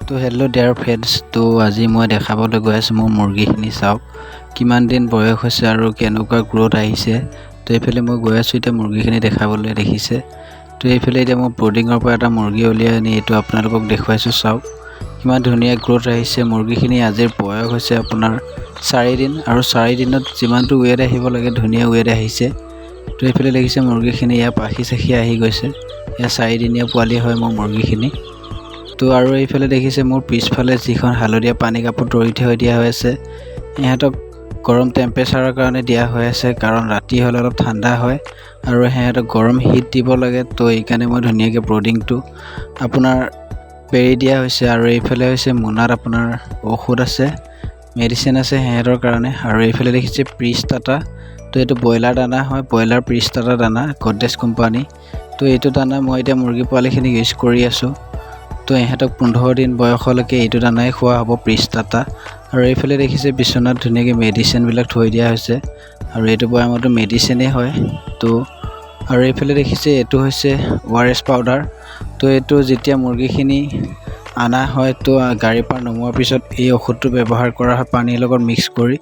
তো hello' dear friends, তো আজি মই দেখাবলৈ গৈ আছোঁ মোৰ মুৰ্গীখিনি। চাওক কিমান দিন বয়স হৈছে আৰু কেনেকুৱা গ্ৰ'থ আহিছে। তো এইফালে মই গৈ আছোঁ এতিয়া মুৰ্গীখিনি দেখাবলৈ, দেখিছে। তো এইফালে এতিয়া মই ব্ৰডিঙৰ পৰা এটা মুৰ্গী উলিয়াই আনি এইটো আপোনালোকক দেখুৱাইছোঁ। চাওক কিমান ধুনীয়া গ্ৰ'থ আহিছে মুৰ্গীখিনি। আজিৰ বয়স হৈছে আপোনাৰ 4 দিন, আৰু 4 দিনত যিমানটো ৱেট আহিব লাগে ধুনীয়া ৱেট আহিছে। তো এইফালে দেখিছে মুৰ্গীখিনি ইয়াৰ পাখি চাখি আহি গৈছে। এয়া 4 দিনীয়া পোৱালি হয় মোৰ মুৰ্গীখিনি। তো আৰু এইফালে দেখিছে মোৰ পিছফালে যিখন হালধীয়া পানী কাপোৰ তৰি থৈ দিয়া হৈ আছে, ইহঁতক গৰম টেম্পাৰেচাৰৰ কাৰণে দিয়া হৈ আছে, কাৰণ ৰাতি হ'লে অলপ ঠাণ্ডা হয় আৰু সিহঁতক গৰম হিট দিব লাগে। তো এইকাৰণে মই ধুনীয়াকৈ ব্ৰডিংটো আপোনাৰ বেৰি দিয়া হৈছে। আৰু এইফালে হৈছে মোনাত আপোনাৰ ঔষধ আছে, মেডিচিন আছে সিহঁতৰ কাৰণে। আৰু এইফালে দেখিছে প্ৰিষ্টাটা, তো এইটো ব্ৰইলাৰ দানা হয়, ব্ৰইলাৰ প্ৰিষ্টাটা দানা, গডৰেজ কোম্পানী। তো এইটো দানা মই এতিয়া মুৰ্গী পোৱালিখিনি ইউজ কৰি আছোঁ। তো ইহঁতক 15 দিন বয়সলৈকে এইটো দানাই খোৱা হ'ব, প্ৰিষ্টাটা। আৰু এইফালে দেখিছে বিচনাত ধুনীয়াকৈ মেডিচিনবিলাক থৈ দিয়া হৈছে, আৰু এইটো বয়ামতো মেডিচিনেই হয়। তো আৰু এইফালে দেখিছে এইটো হৈছে ORS পাউডাৰ। তো এইটো যেতিয়া মুৰ্গীখিনি অনা হয়, তো গাড়ীৰ পৰা নমোৱাৰ পিছত এই ঔষধটো ব্যৱহাৰ কৰা হয় পানীৰ লগত মিক্স কৰি।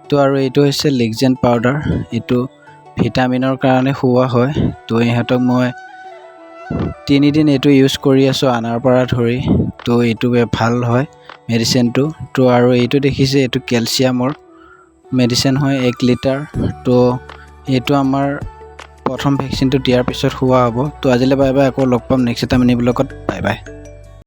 তো আৰু এইটো হৈছে লিগজেন পাউডাৰ, এইটো ভিটামিনৰ কাৰণে খুওৱা হয়। তো ইহঁতক মই 3 দিন এইটো ইউজ কৰি আছোঁ আনাৰ পৰা ধৰি। তো এইটো ভাল হয় মেডিচিনটো। তো আৰু এইটো দেখিছে এইটো কেলচিয়ামৰ মেডিচিন হয়, 1 লিটাৰ। তো এইটো আমাৰ প্ৰথম ভেকচিনটো দিয়াৰ পিছত খোৱা হ'ব। তো আজিলৈ বাই বাই, আকৌ লগ পাম নেক্সট এটা মিনি ব্লগত। Bye bye.